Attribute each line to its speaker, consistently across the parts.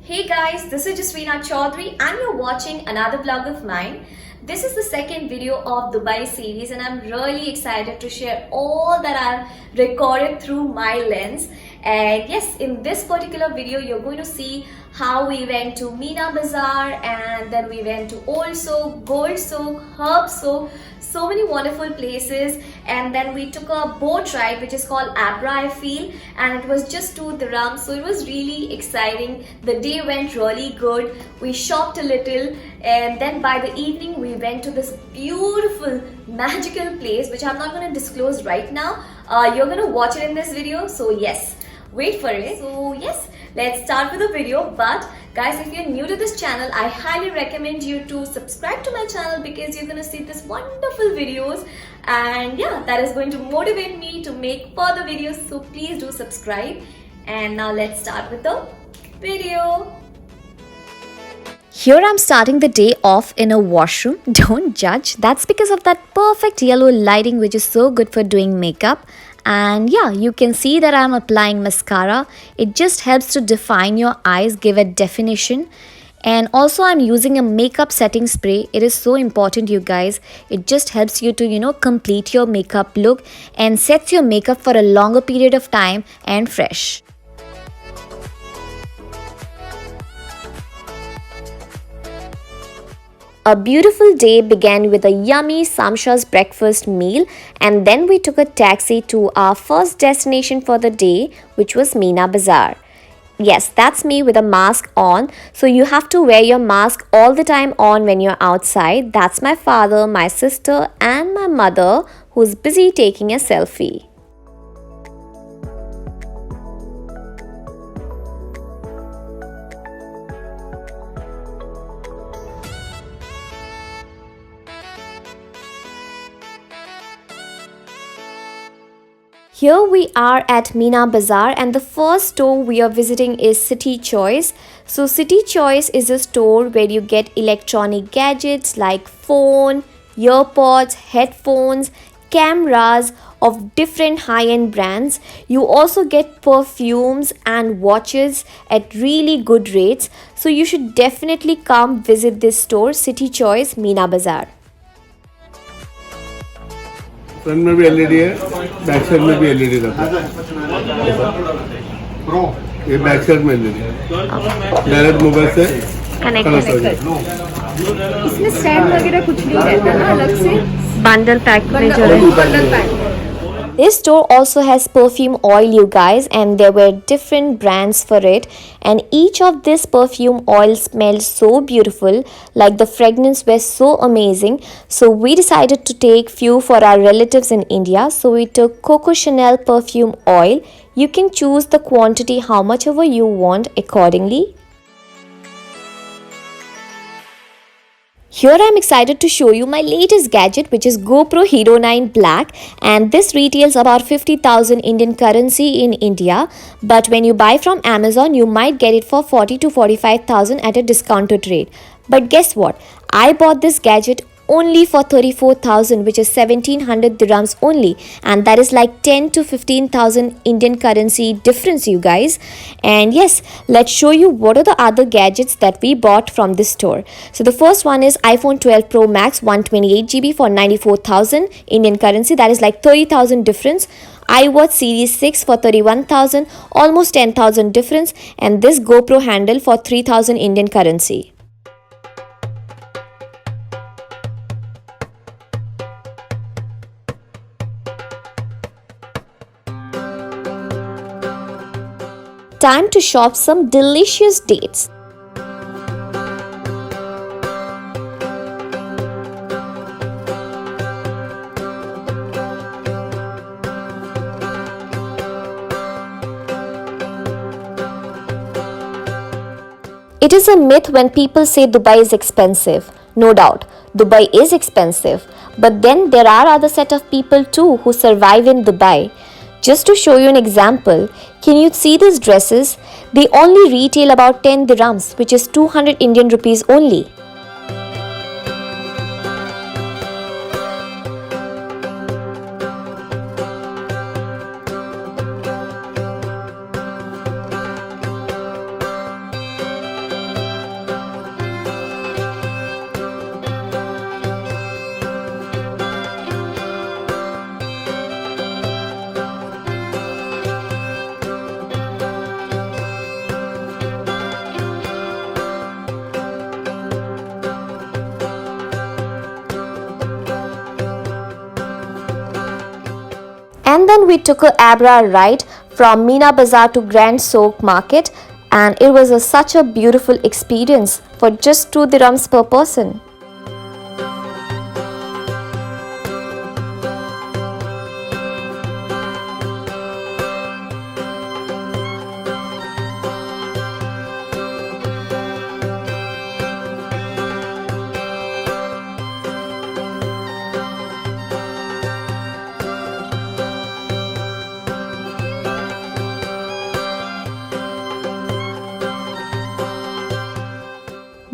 Speaker 1: Hey guys, this is Jesreena Chowdhury and you're watching another vlog of mine. This is the second video of Dubai series and I'm really excited to share all that I've recorded through my lens. And yes, in this particular video, you're going to see how we went to Meena Bazaar and then we went to Old Souk, Gold Souk, Herb Souk, so many wonderful places, and then we took a boat ride which is called Abra, I feel, and it was just 2 dirhams, so it was really exciting. The day went really good. We shopped a little and then by the evening we went to this beautiful magical place which I'm not going to disclose right now. You're going to watch it in this video, so yes, wait for it. So yes, let's start with the video. But guys, if you're new to this channel, I highly recommend you to subscribe to my channel because you're gonna see this wonderful videos, and yeah, that is going to motivate me to make further videos, so please do subscribe. And now let's start with the video. Here I'm starting the day off in a washroom. Don't judge. That's because of that perfect yellow lighting which is so good for doing makeup. And yeah, you can see that I'm applying mascara. It just helps to define your eyes, give it definition. And also I'm using a makeup setting spray. It is so important, you guys. It just helps you to, complete your makeup look and sets your makeup for a longer period of time and fresh. A beautiful day began with a yummy Samsha's breakfast meal, and then we took a taxi to our first destination for the day, which was Meena Bazaar. Yes, that's me with a mask on, so you have to wear your mask all the time on when you're outside. That's my father, my sister and my mother who's busy taking a selfie. Here we are at Meena Bazaar and the first store we are visiting is City Choice. So City Choice is a store where you get electronic gadgets like phone, earpods, headphones, cameras of different high-end brands. You also get perfumes and watches at really good rates. So you should definitely come visit this store, City Choice, Meena Bazaar.
Speaker 2: Front में भी LED है, back side में भी LED रहता है। ये back side में LED direct mobile से कनेक्ट हो जाता है।
Speaker 1: इसमें स्टैंड वगैरह कुछ नहीं रहता ना अलग से, बंडल पैक में जो है bundle pack. This store also has perfume oil, you guys, and there were different brands for it, and each of this perfume oil smelled so beautiful, like the fragrance was so amazing. So we decided to take few for our relatives in India. So we took Coco Chanel perfume oil. You can choose the quantity how much ever you want accordingly. Here I am excited to show you my latest gadget, which is GoPro Hero 9 Black, and this retails about 50,000 Indian currency in India, but when you buy from Amazon you might get it for 40 to 45,000 at a discounted rate. But guess what? I bought this gadget only for 34,000, which is 1700 dirhams only, and that is like 10 to 15,000 Indian currency difference, you guys. And yes, let's show you what are the other gadgets that we bought from this store. So the first one is iPhone 12 Pro Max 128GB for 94,000 Indian currency, that is like 30,000 difference. iWatch Series 6 for 31,000, almost 10,000 difference, and this GoPro handle for 3,000 Indian currency. Time to shop some delicious dates. It is a myth when people say Dubai is expensive. No doubt, Dubai is expensive, but then there are other set of people too who survive in Dubai. Just to show you an example, can you see these dresses? They only retail about 10 dirhams, which is 200 Indian rupees only. And then we took a Abra ride from Meena Bazaar to Grand Souk market, and it was such a beautiful experience for just 2 dirhams per person.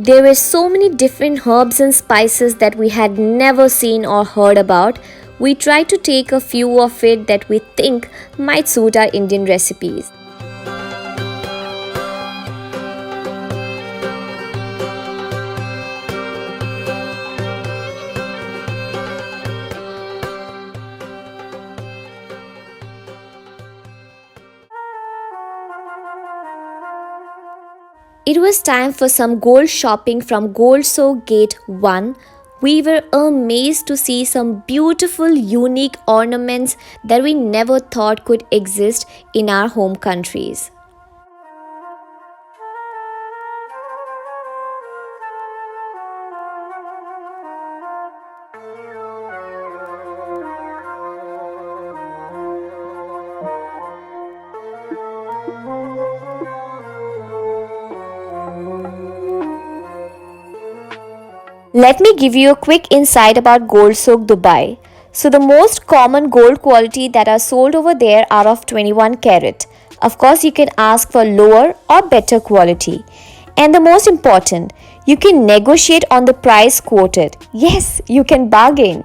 Speaker 1: There were so many different herbs and spices that we had never seen or heard about. We tried to take a few of it that we think might suit our Indian recipes. It was time for some gold shopping from Grand Souk Gate 1. We were amazed to see some beautiful, unique ornaments that we never thought could exist in our home countries. Let me give you a quick insight about Grand Souk Dubai. So the most common gold quality that are sold over there are of 21 carat. Of course, you can ask for lower or better quality. And the most important, you can negotiate on the price quoted. Yes, you can bargain.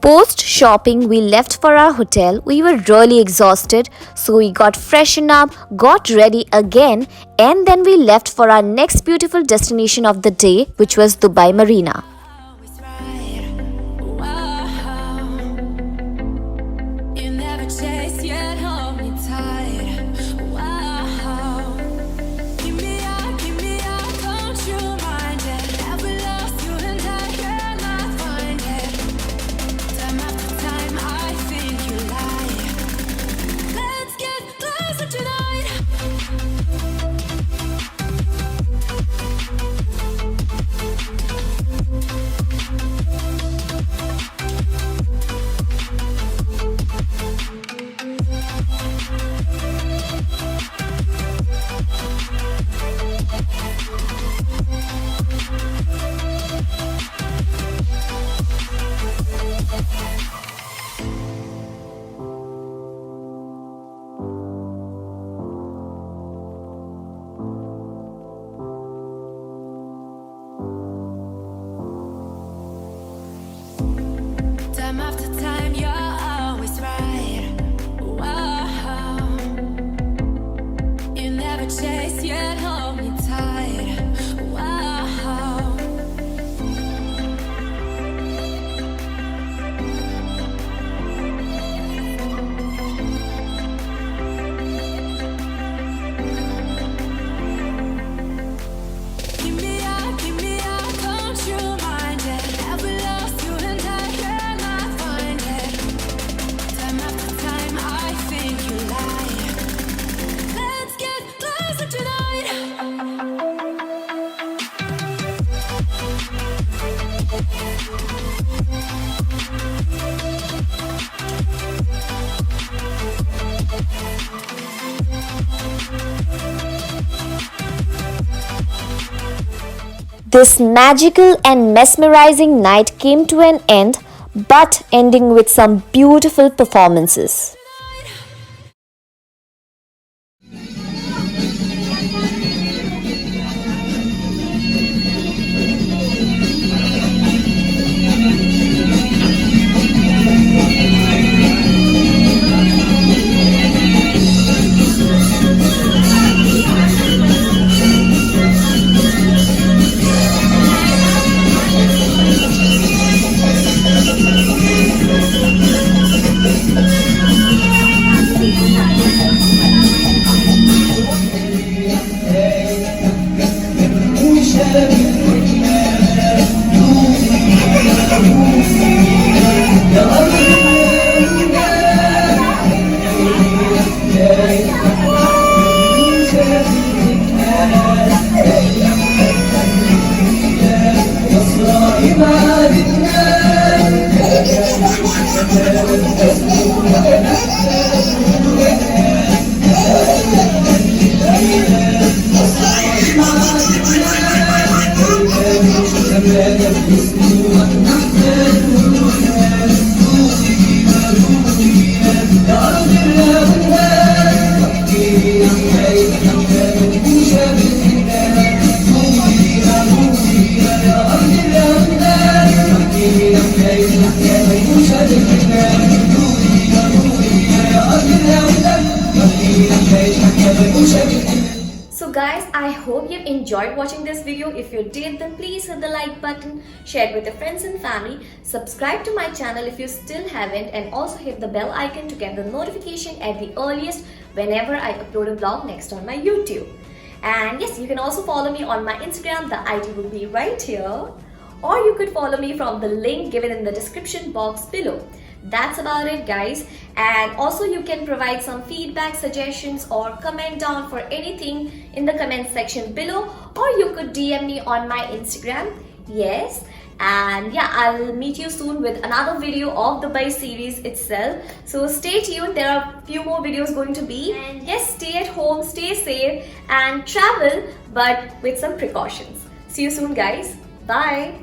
Speaker 1: Post shopping, we left for our hotel. We were really exhausted, so we got freshened up, got ready again, and then we left for our next beautiful destination of the day, which was Dubai Marina. This magical and mesmerizing night came to an end, but ending with some beautiful performances. So guys, I hope you enjoyed watching this video. If you did, then please hit the like button, share it with your friends and family, subscribe to my channel if you still haven't, and also hit the bell icon to get the notification at the earliest whenever I upload a vlog next on my YouTube. And yes, you can also follow me on my Instagram. The ID will be right here, or you could follow me from the link given in the description box below. That's about it, guys. And also you can provide some feedback, suggestions, or comment down for anything in the comment section below, or you could DM me on my Instagram. Yes. And yeah, I'll meet you soon with another video of the Dubai series itself. So stay tuned, there are a few more videos going to be. And yes, stay at home, stay safe, and travel, but with some precautions. See you soon, guys. Bye.